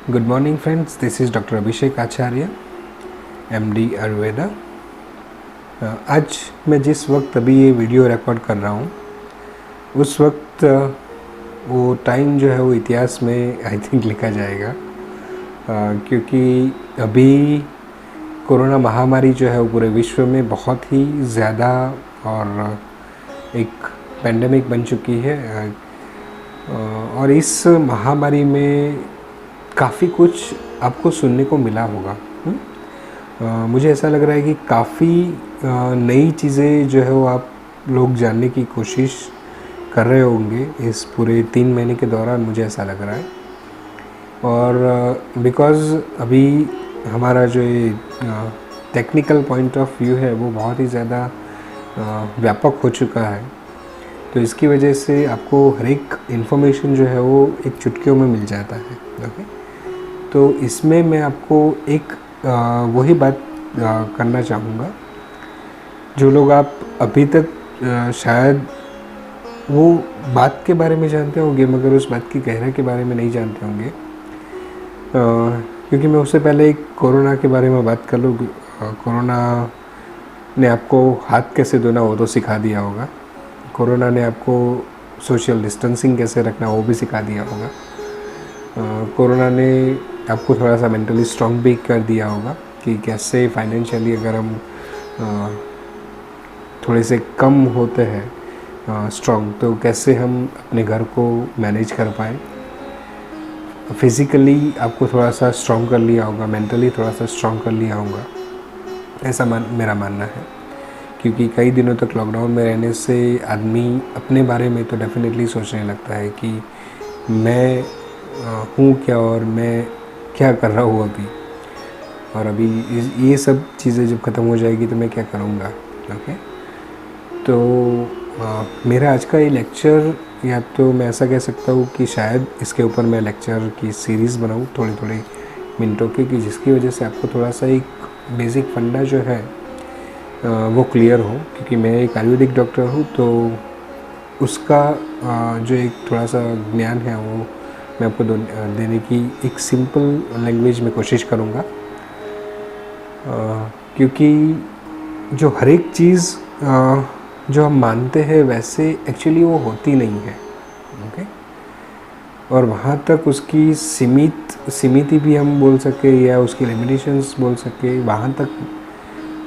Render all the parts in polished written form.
Good morning friends, this is doctor Abhishek Acharya, MD Ayurveda. आज मैं जिस वक्त अभी ये वीडियो रिकॉर्ड कर रहा हूँ उस वक्त वो टाइम जो है वो इतिहास में आई थिंक लिखा जाएगा, क्योंकि अभी कोरोना महामारी जो है वो पूरे विश्व में बहुत ही ज़्यादा और एक पेंडेमिक बन चुकी है। और इस महामारी में काफ़ी कुछ आपको सुनने को मिला होगा। मुझे ऐसा लग रहा है कि काफ़ी नई चीज़ें जो है वो आप लोग जानने की कोशिश कर रहे होंगे इस पूरे 3 महीने के दौरान, मुझे ऐसा लग रहा है। और बिकॉज़ अभी हमारा जो ये टेक्निकल पॉइंट ऑफ व्यू है वो बहुत ही ज़्यादा व्यापक हो चुका है, तो इसकी वजह से आपको हर एक इन्फॉर्मेशन जो है वो एक चुटकियों में मिल जाता है। ओके, तो इसमें मैं आपको एक वही बात करना चाहूँगा जो लोग आप अभी तक शायद वो बात के बारे में जानते होंगे मगर उस बात की गहराई के बारे में नहीं जानते होंगे। क्योंकि मैं उससे पहले एक कोरोना के बारे में बात कर लूँ। कोरोना ने आपको हाथ कैसे धोना वो तो सिखा दिया होगा। कोरोना ने आपको सोशल डिस्टेंसिंग कैसे रखना वो भी सिखा दिया होगा। कोरोना ने आपको थोड़ा सा मेंटली स्ट्रॉन्ग भी कर दिया होगा कि कैसे फाइनेंशियली अगर हम थोड़े से कम होते हैं स्ट्रॉन्ग, तो कैसे हम अपने घर को मैनेज कर पाएँ। फिज़िकली आपको थोड़ा सा स्ट्रॉन्ग कर लिया होगा, मेंटली थोड़ा सा स्ट्रॉन्ग कर लिया होगा, ऐसा मेरा मानना है। क्योंकि कई दिनों तक लॉकडाउन में रहने से आदमी अपने बारे में तो डेफिनेटली सोचने लगता है कि मैं हूँ क्या और मैं क्या कर रहा हूँ अभी, और अभी ये सब चीज़ें जब ख़त्म हो जाएगी तो मैं क्या करूँगा। ओके, तो मेरा आज का ये लेक्चर, या तो मैं ऐसा कह सकता हूँ कि शायद इसके ऊपर मैं लेक्चर की सीरीज़ बनाऊँ थोड़े थोड़े मिनटों की, कि जिसकी वजह से आपको थोड़ा सा एक बेसिक फंडा जो है वो क्लियर हो। क्योंकि मैं एक आयुर्वेदिक डॉक्टर हूँ, तो उसका जो एक थोड़ा सा ज्ञान है वो मैं आपको देने की एक सिंपल लैंग्वेज में कोशिश करूँगा। क्योंकि जो हर एक चीज़ जो हम मानते हैं वैसे एक्चुअली वो होती नहीं है। ओके, और वहाँ तक उसकी सीमित भी हम बोल सके या उसकी लिमिटेशंस बोल सके, वहाँ तक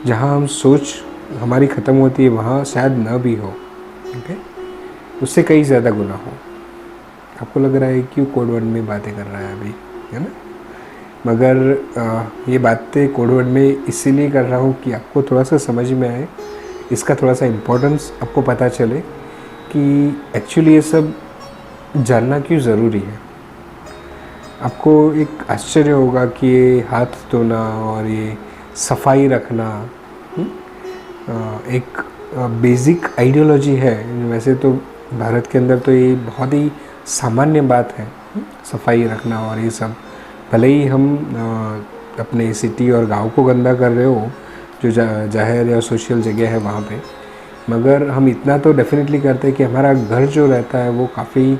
जहाँ हम सोच हमारी ख़त्म होती है वहाँ शायद न भी हो। ओके, उससे कई ज़्यादा गुना हो। आपको लग रहा है क्यों कोड वर्ड में बातें कर रहा है अभी, है ना? मगर ये बातें कोड वर्ड में इसीलिए कर रहा हूँ कि आपको थोड़ा सा समझ में आए, इसका थोड़ा सा इम्पोर्टेंस आपको पता चले कि एक्चुअली ये सब जानना क्यों ज़रूरी है। आपको एक आश्चर्य होगा कि ये हाथ धोना और ये सफाई रखना एक बेसिक आइडियोलॉजी है। वैसे तो भारत के अंदर तो ये बहुत ही सामान्य बात है, सफाई रखना और ये सब। भले ही हम अपने सिटी और गांव को गंदा कर रहे हो, जो जाहिर या सोशल जगह है वहाँ पे, मगर हम इतना तो डेफिनेटली करते हैं कि हमारा घर जो रहता है वो काफ़ी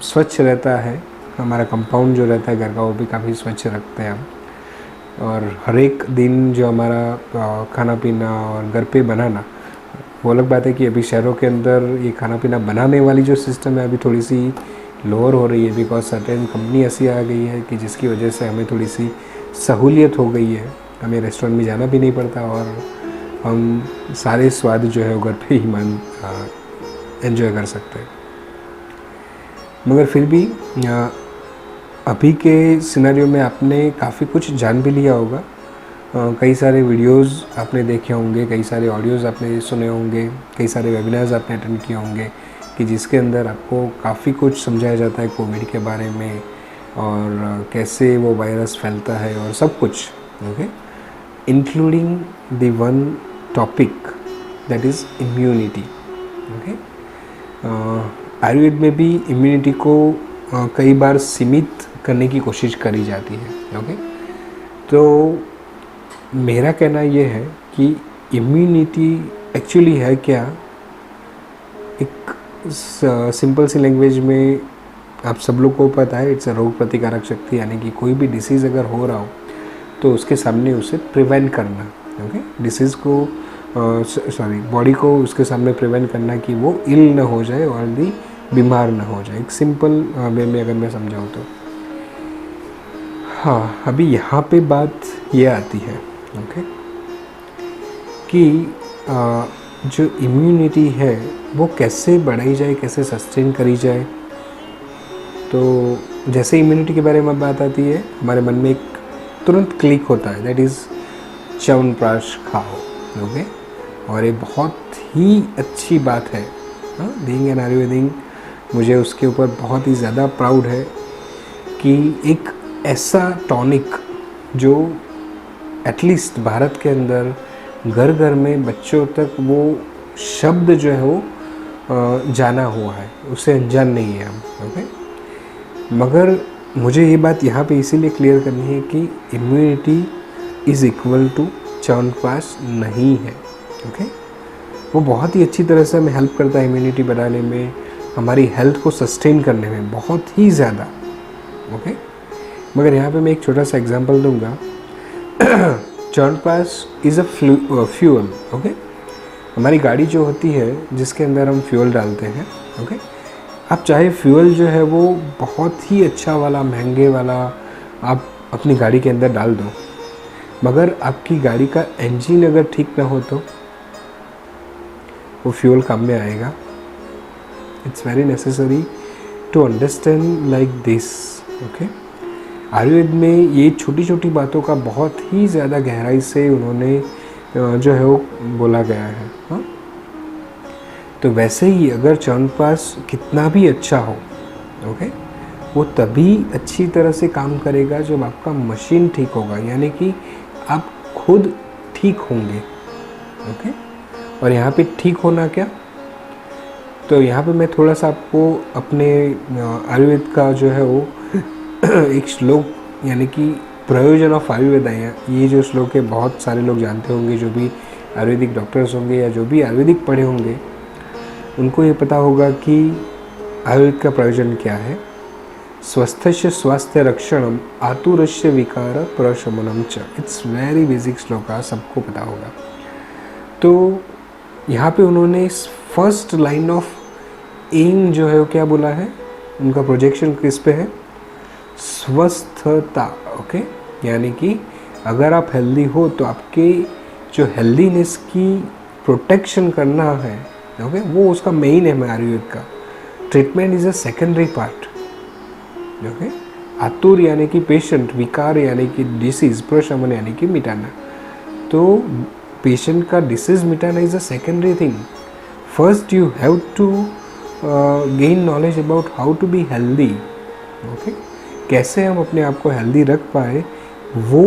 स्वच्छ रहता है। हमारा कंपाउंड जो रहता है घर का वो भी काफ़ी स्वच्छ रखते हैं हम। और हर एक दिन जो हमारा खाना पीना और घर पे बनाना, वो अलग बात है कि अभी शहरों के अंदर ये खाना पीना बनाने वाली जो सिस्टम है अभी थोड़ी सी लोअर हो रही है, बिकॉज सर्टेन कंपनी ऐसी आ गई है कि जिसकी वजह से हमें थोड़ी सी सहूलियत हो गई है। हमें रेस्टोरेंट में जाना भी नहीं पड़ता और हम सारे स्वाद जो है वो घर पे ही एंजॉय कर सकते हैं। मगर फिर भी अभी के सिनेरियो में आपने काफ़ी कुछ जान भी लिया होगा। कई सारे वीडियोस आपने देखे होंगे, कई सारे ऑडियोज़ आपने सुने होंगे, कई सारे वेबिनार्स आपने अटेंड किए होंगे कि जिसके अंदर आपको काफ़ी कुछ समझाया जाता है कोविड के बारे में और कैसे वो वायरस फैलता है और सब कुछ। Okay, including the one topic that is immunity. Okay, Ayurveda में भी इम्यूनिटी को कई बार सीमित करने की कोशिश करी जाती है। ओके, तो मेरा कहना ये है कि इम्यूनिटी एक्चुअली है क्या। एक सिंपल सी लैंग्वेज में आप सब लोग को पता है इट्स अ रोग प्रतिकारक शक्ति, यानी कि कोई भी डिसीज़ अगर हो रहा हो तो उसके सामने उसे प्रिवेंट करना। ओके, डिसीज़ को बॉडी को उसके सामने प्रिवेंट करना कि वो इल ना हो जाए और भी बीमार ना हो जाए। एक सिंपल वे में अगर मैं समझाऊँ तो हाँ, अभी यहाँ पे बात ये आती है ओके कि जो इम्यूनिटी है वो कैसे बढ़ाई जाए, कैसे सस्टेन करी जाए। तो जैसे इम्यूनिटी के बारे में बात आती है हमारे मन में एक तुरंत क्लिक होता है, दैट इज़ च्यवनप्राश खाओ। ओके, और ये बहुत ही अच्छी बात है। बीइंग एन आयुर्वेदिक मुझे उसके ऊपर बहुत ही ज़्यादा प्राउड है कि एक ऐसा टॉनिक जो एटलीस्ट भारत के अंदर घर घर में बच्चों तक वो शब्द जो है वो जाना हुआ है, उससे अनजान नहीं है हम। ओके, मगर मुझे ये बात यहाँ पे इसीलिए क्लियर करनी है कि immunity is equal to chyawanprash नहीं है। ओके, वो बहुत ही अच्छी तरह से हमें हेल्प करता है इम्यूनिटी बढ़ाने में, हमारी हेल्थ को सस्टेन करने में बहुत ही ज़्यादा। ओके, मगर यहाँ पे मैं एक छोटा सा एग्जांपल दूंगा। Chyawanprash is a fuel. Okay, हमारी गाड़ी जो होती है जिसके अंदर हम फ्यूल डालते हैं। ओके, आप चाहे फ्यूल जो है वो बहुत ही अच्छा वाला महंगे वाला आप अपनी गाड़ी के अंदर डाल दो, मगर आपकी गाड़ी का इंजन अगर ठीक ना हो तो वो फ्यूल काम में आएगा। It's very necessary to understand like this. Okay, Ayurveda में ये छोटी छोटी बातों का बहुत ही ज़्यादा गहराई से उन्होंने जो है वो बोला गया है। हाँ, तो वैसे ही अगर च्यवनप्राश कितना भी अच्छा हो ओके, वो तभी अच्छी तरह से काम करेगा जब आपका मशीन ठीक होगा, यानी कि आप खुद ठीक होंगे। ओके, और यहाँ पे ठीक होना क्या, तो यहाँ पे मैं थोड़ा सा आपको अपने आयुर्वेद का जो है वो एक श्लोक, यानी कि प्रयोजन ऑफ आयुर्वेद है, ये जो श्लोक है बहुत सारे लोग जानते होंगे, जो भी आयुर्वेदिक डॉक्टर्स होंगे या जो भी आयुर्वेदिक पढ़े होंगे उनको ये पता होगा कि आयुर्वेद का प्रयोजन क्या है। स्वस्थस्य स्वास्थ्य रक्षणम आतुरस्य विकार प्रशमनम च। इट्स वेरी बेसिक श्लोक, सबको पता होगा। तो यहाँ पे उन्होंने फर्स्ट लाइन ऑफ एम जो है वो क्या बोला है, उनका प्रोजेक्शन किस पे है, स्वस्थता। ओके, यानी कि अगर आप हेल्दी हो तो आपके जो हेल्दीनेस की प्रोटेक्शन करना है ओके, वो उसका मेन है आयुर्वेद का। Treatment is a secondary part. Okay, आतुर यानी कि पेशेंट, विकार यानी कि डिसीज, प्रशमन यानी कि मिटाना। तो पेशेंट का डिसीज मिटाना is a secondary thing. First you have to gain knowledge about how to be healthy. Okay, कैसे हम अपने आप को हेल्दी रख पाए वो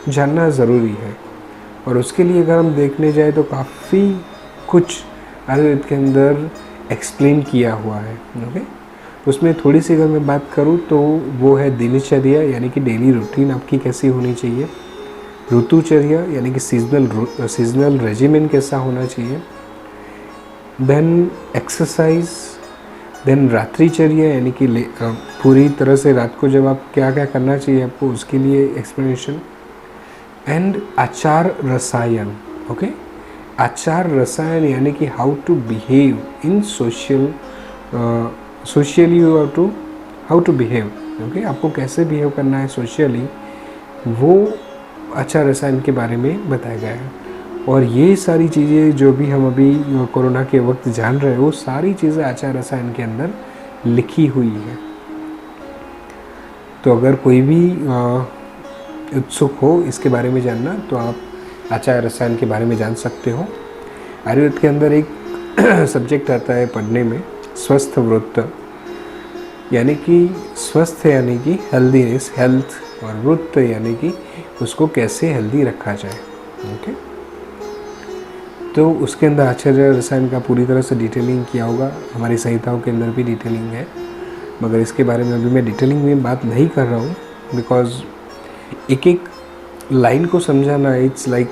जानना ज़रूरी है। और उसके लिए अगर हम देखने जाए तो काफ़ी कुछ आयुर्वेद के अंदर एक्सप्लेन किया हुआ है। ओके, उसमें थोड़ी सी अगर मैं बात करूँ तो वो है दिनचर्या, यानी कि डेली रूटीन आपकी कैसी होनी चाहिए, ऋतुचर्या यानी कि सीजनल रेजिमेंट कैसा होना चाहिए, देन एक्सरसाइज, देन रात्रिचर्या यानी कि पूरी तरह से रात को जब आप क्या क्या करना चाहिए आपको उसके लिए एक्सप्लेनेशन, एंड आचार रसायन। ओके, आचार रसायन यानी कि how to behave in socially you have to how to behave. Okay, आपको कैसे बिहेव करना है सोशली, वो आचार रसायन के बारे में बताया गया है। और ये सारी चीज़ें जो भी हम अभी कोरोना के वक्त जान रहे हैं वो सारी चीज़ें आचार रसायन के अंदर लिखी हुई है। तो अगर कोई भी उत्सुक हो इसके बारे में जानना तो आप आचार रसायन के बारे में जान सकते हो। आयुर्वेद के अंदर एक सब्जेक्ट आता है पढ़ने में, स्वस्थ वृत्त, यानी कि स्वस्थ यानी कि हेल्दीनेस, हेल्थ, और वृत्त यानी कि उसको कैसे हेल्दी रखा जाए। ओके, तो उसके अंदर आचार्य रसायन का पूरी तरह से डिटेलिंग किया होगा, हमारी संहिताओं के अंदर भी डिटेलिंग है, मगर इसके बारे में अभी मैं डिटेलिंग में बात नहीं कर रहा हूँ, बिकॉज एक एक लाइन को समझाना इट्स लाइक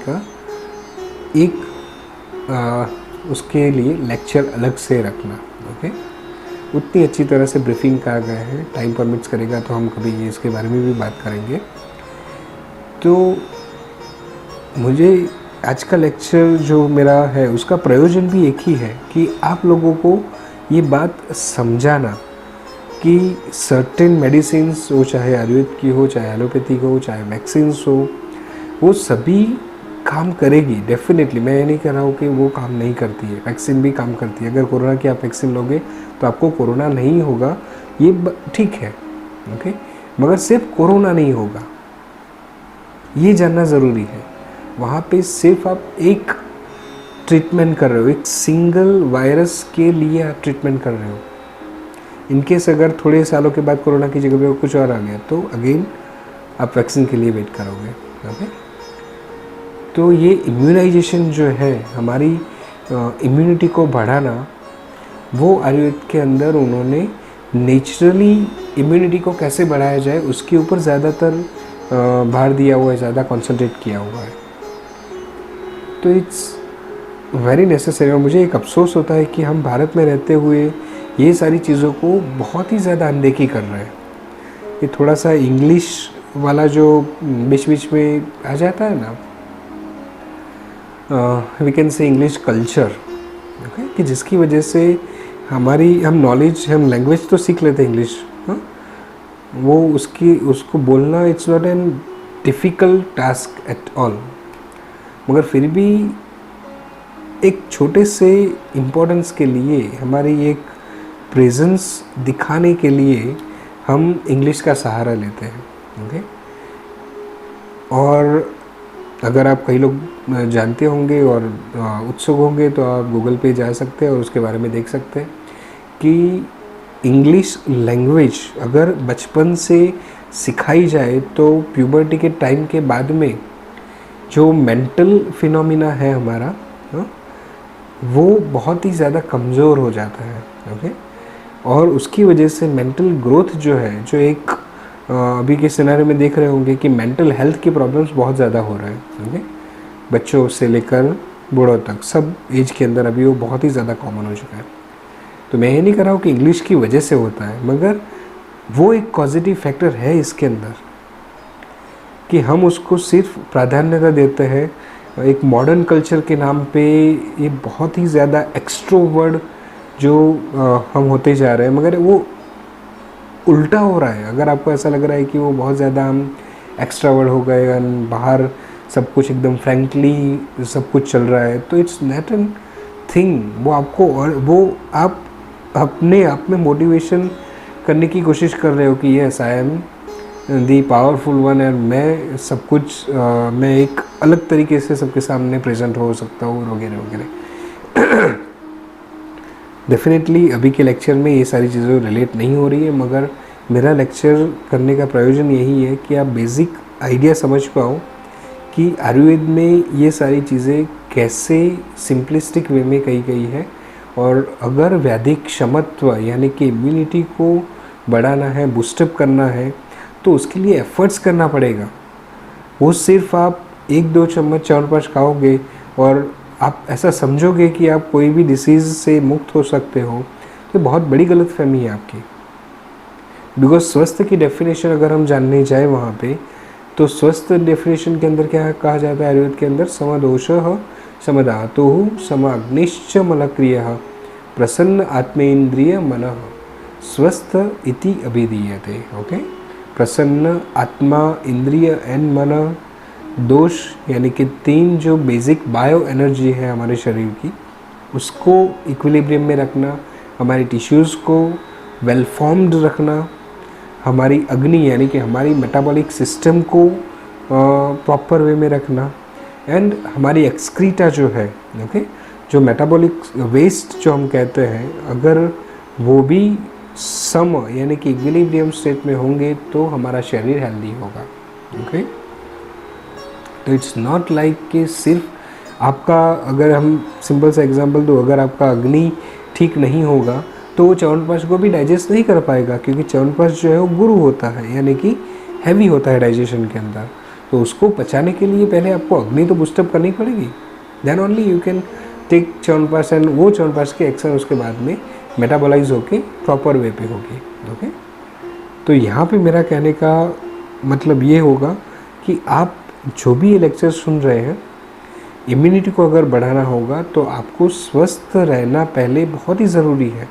उसके लिए लेक्चर अलग से रखना। ओके, उतनी अच्छी तरह से ब्रीफिंग करा गया है। टाइम परमिट्स करेगा तो हम कभी ये इसके बारे में भी बात करेंगे। तो मुझे आज का लेक्चर जो मेरा है उसका प्रयोजन भी एक ही है कि आप लोगों को ये बात समझाना कि सर्टेन मेडिसिन्स हो, चाहे आयुर्वेद की हो, चाहे एलोपैथी हो, चाहे वैक्सीन्स हो, वो सभी काम करेगी डेफिनेटली। मैं ये नहीं कह रहा हूँ कि वो काम नहीं करती है, वैक्सीन भी काम करती है। अगर कोरोना की आप वैक्सीन लोगे तो आपको कोरोना नहीं होगा, ये ठीक है, ओके, मगर सिर्फ कोरोना नहीं होगा, ये जानना ज़रूरी है। वहाँ पे सिर्फ आप एक ट्रीटमेंट कर रहे हो, एक सिंगल वायरस के लिए आप ट्रीटमेंट कर रहे हो। इनकेस अगर थोड़े सालों के बाद कोरोना की जगह पे कुछ और आ गया तो अगेन आप वैक्सीन के लिए वेट करोगे, ओके। तो ये इम्यूनाइजेशन जो है, हमारी इम्यूनिटी को बढ़ाना, वो आयुर्वेद के अंदर उन्होंने नेचुरली इम्यूनिटी को कैसे बढ़ाया जाए उसके ऊपर ज़्यादातर भार दिया हुआ है, ज़्यादा कॉन्सेंट्रेट किया हुआ है। तो इट्स वेरी नेसेसरी। और मुझे एक अफसोस होता है कि हम भारत में रहते हुए ये सारी चीज़ों को बहुत ही ज़्यादा अनदेखी कर रहे हैं। ये थोड़ा सा इंग्लिश वाला जो बीच बीच में आ जाता है ना, we can say English culture, okay, कि जिसकी वजह से हम नॉलेज, हम लैंग्वेज तो सीख लेते हैं इंग्लिश, हाँ, वो उसको बोलना it's not an difficult task at all, मगर फिर भी एक छोटे से इम्पोर्टेंस के लिए, हमारी एक प्रेजेंस दिखाने के लिए हम इंग्लिश का सहारा लेते हैं, ओके। और अगर आप कई लोग जानते होंगे और उत्सुक होंगे तो आप गूगल पे जा सकते हैं और उसके बारे में देख सकते हैं कि इंग्लिश लैंग्वेज अगर बचपन से सिखाई जाए तो प्यूबर्टी के टाइम के बाद में जो मेंटल फिनोमिना है हमारा, वो बहुत ही ज़्यादा कमज़ोर हो जाता है, ओके। और उसकी वजह से मेंटल ग्रोथ जो है, जो एक अभी के सिनेरियो में देख रहे होंगे कि मेंटल हेल्थ की प्रॉब्लम्स बहुत ज़्यादा हो रहे हैं, ओके, बच्चों से लेकर बूढ़ों तक, सब एज के अंदर अभी वो बहुत ही ज़्यादा कॉमन हो चुका है। तो मैं ये नहीं कर रहा हूँ कि इंग्लिश की वजह से होता है, मगर वो एक पॉजिटिव फैक्टर है इसके अंदर कि हम उसको सिर्फ प्राधान्यता देते हैं। एक मॉडर्न कल्चर के नाम पे ये बहुत ही ज़्यादा एक्सट्रोवर्ड जो हम होते जा रहे हैं, मगर वो उल्टा हो रहा है। अगर आपको ऐसा लग रहा है कि वो बहुत ज़्यादा हम एक्स्ट्रावर्ड हो गए, बाहर सब कुछ एकदम फ्रैंकली सब कुछ चल रहा है, तो इट्स नॉट एन थिंग। वो आपको, और वो आप अपने आप में मोटिवेशन करने की कोशिश कर रहे हो कि yes I am the powerful one, and मैं सब कुछ मैं एक अलग तरीके से सबके सामने प्रेजेंट हो सकता हूँ, वगैरह वगैरह। डेफिनेटली अभी के लेक्चर में ये सारी चीज़ें रिलेट नहीं हो रही है, मगर मेरा लेक्चर करने का प्रयोजन यही है कि आप बेसिक आइडिया समझ पाओ कि आयुर्वेद में ये सारी चीज़ें कैसे सिंपलिस्टिक वे में कही गई है। और अगर वैदिक क्षमत्व यानी कि इम्यूनिटी को बढ़ाना है, बूस्टअप करना है, तो उसके लिए एफर्ट्स करना पड़ेगा। वो सिर्फ आप 1-2 चम्मच च्यवनप्राश खाओगे और आप ऐसा समझोगे कि आप कोई भी डिसीज़ से मुक्त हो सकते हो, तो बहुत बड़ी गलतफहमी है आपकी। बिकॉज स्वस्थ की डेफिनेशन अगर हम जानने जाए वहाँ पे, तो स्वस्थ डेफिनेशन के अंदर क्या कहा जाता है आयुर्वेद के अंदर? समदोषः समधातुः समाग्निश्च मलक्रियः प्रसन्न आत्मेन्द्रिय मनः स्वस्थ इति अभिधीयते, ओके। प्रसन्न आत्मा, इंद्रिय एंड मन, दोष यानी कि 3 जो बेसिक बायो एनर्जी है हमारे शरीर की, उसको इक्विलिब्रियम में रखना, हमारी टिश्यूज़ को वेल फॉर्म्ड रखना, हमारी अग्नि यानी कि हमारी मेटाबॉलिक सिस्टम को प्रॉपर वे में रखना, एंड हमारी एक्सक्रीटा जो है, ओके, जो मेटाबॉलिक वेस्ट जो हम कहते हैं, अगर वो भी सम यानी कि इक्विलिब्रियम स्टेट में होंगे तो हमारा शरीर हेल्दी होगा, ओके। तो इट्स नॉट लाइक कि सिर्फ आपका, अगर हम सिंपल सा एग्जांपल दो, अगर आपका अग्नि ठीक नहीं होगा तो वो च्यवनप्राश को भी डाइजेस्ट नहीं कर पाएगा, क्योंकि च्यवनप्राश जो है वो गुरु होता है, यानी कि हैवी होता है डाइजेशन के अंदर। तो उसको पचाने के लिए पहले आपको अग्नि तो बूस्टअप करनी पड़ेगी, then only you can take chyawanprash, and वो च्यवनप्राश के एक्शन उसके बाद में मेटाबोलाइज होके प्रॉपर वे पे होगी। ओके, तो यहाँ पे मेरा कहने का मतलब ये होगा कि आप जो भी ये लेक्चर सुन रहे हैं, इम्यूनिटी को अगर बढ़ाना होगा तो आपको स्वस्थ रहना पहले बहुत ही ज़रूरी है,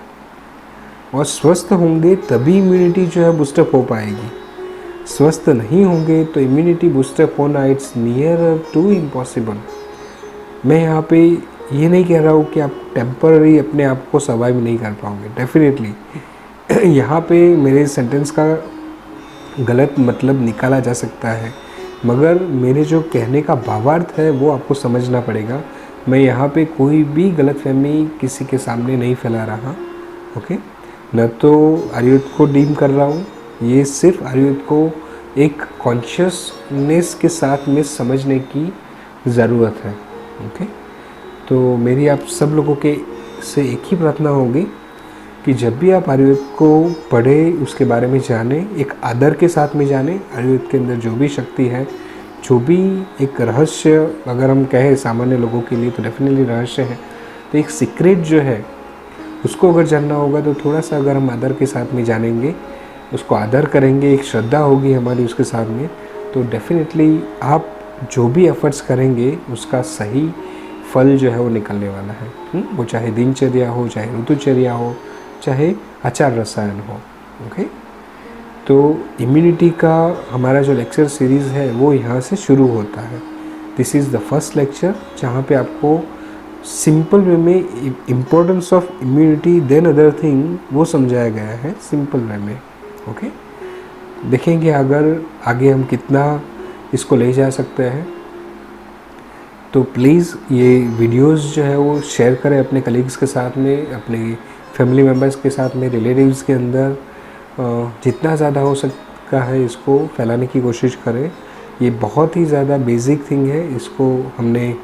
और स्वस्थ होंगे तभी इम्यूनिटी जो है बूस्टअप हो पाएगी। स्वस्थ नहीं होंगे तो इम्यूनिटी बूस्टअप होना इट्स नियर टू इम्पॉसिबल। मैं यहाँ पे ये नहीं कह रहा हूँ कि आप टेम्पररी अपने आप को सर्वाइव नहीं कर पाओगे, डेफिनेटली यहाँ पे मेरे सेंटेंस का गलत मतलब निकाला जा सकता है, मगर मेरे जो कहने का भावार्थ है वो आपको समझना पड़ेगा। मैं यहाँ पे कोई भी गलतफहमी किसी के सामने नहीं फैला रहा। ओके, न तो आयुर्वेद को डीम कर रहा हूँ, ये सिर्फ आयुर्वेद को एक कॉन्शियसनेस के साथ में समझने की ज़रूरत है। ओके, तो मेरी आप सब लोगों के से एक ही प्रार्थना होगी कि जब भी आप आयुर्वेद को पढ़ें, उसके बारे में जानें, एक आदर के साथ में जानें। आयुर्वेद के अंदर जो भी शक्ति है, जो भी एक रहस्य, अगर हम कहें सामान्य लोगों के लिए तो डेफिनेटली रहस्य है, तो एक सीक्रेट जो है उसको अगर जानना होगा तो थोड़ा सा अगर हम आदर के साथ में जानेंगे, उसको आदर करेंगे, एक श्रद्धा होगी हमारी उसके साथ में, तो डेफिनेटली आप जो भी एफर्ट्स करेंगे उसका सही फल जो है वो निकलने वाला है। वो चाहे दिनचर्या हो, चाहे ऋतुचर्या हो, चाहे आचार रसायन हो। ओके, तो इम्यूनिटी का हमारा जो लेक्चर सीरीज़ है वो यहाँ से शुरू होता है। This is the first lecture जहाँ पे आपको सिंपल वे में importance of immunity then other thing वो समझाया गया है सिंपल वे में। ओके, देखेंगे अगर आगे हम कितना इसको ले जा सकते हैं। तो प्लीज़ ये वीडियोस जो है वो शेयर करें अपने कलीग्स के साथ में, अपने फैमिली मेम्बर्स के साथ में, रिलेटिव्स के अंदर जितना ज़्यादा हो सकता है इसको फैलाने की कोशिश करें। ये बहुत ही ज़्यादा बेसिक थिंग है, इसको हमने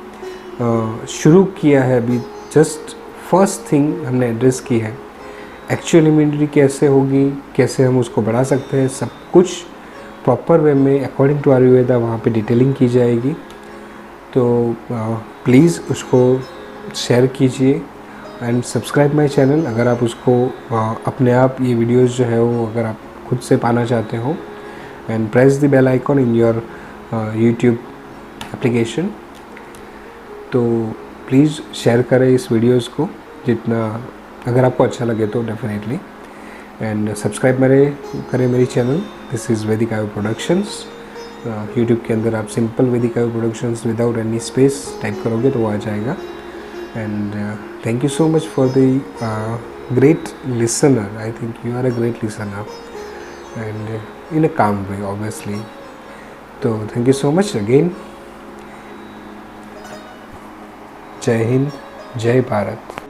शुरू किया है अभी, जस्ट फर्स्ट थिंग हमने एड्रेस की है। एक्चुअल इम्यूनिटी कैसे होगी, कैसे हम उसको बढ़ा सकते हैं, सब कुछ प्रॉपर वे में अकॉर्डिंग टू आयुर्वेदा वहाँ पे डिटेलिंग की जाएगी। तो प्लीज़ उसको शेयर कीजिए एंड सब्सक्राइब माय चैनल अगर आप उसको अपने आप ये वीडियोस जो है वो अगर आप खुद से पाना चाहते हो, and press the bell icon in your YouTube application. तो प्लीज़ शेयर करें इस वीडियोस को जितना, अगर आपको अच्छा लगे तो डेफिनेटली, एंड सब्सक्राइब करें मेरी चैनल। दिस इज़ वैदिक आयु प्रोडक्शंस। यूट्यूब के अंदर आप simple Vedic Ayu productions without any space type करोगे तो वो आ जाएगा। And thank you so much for the great listener. I think you are a great listener and in a calm way obviously. तो thank you so much again. जय हिंद, जय भारत।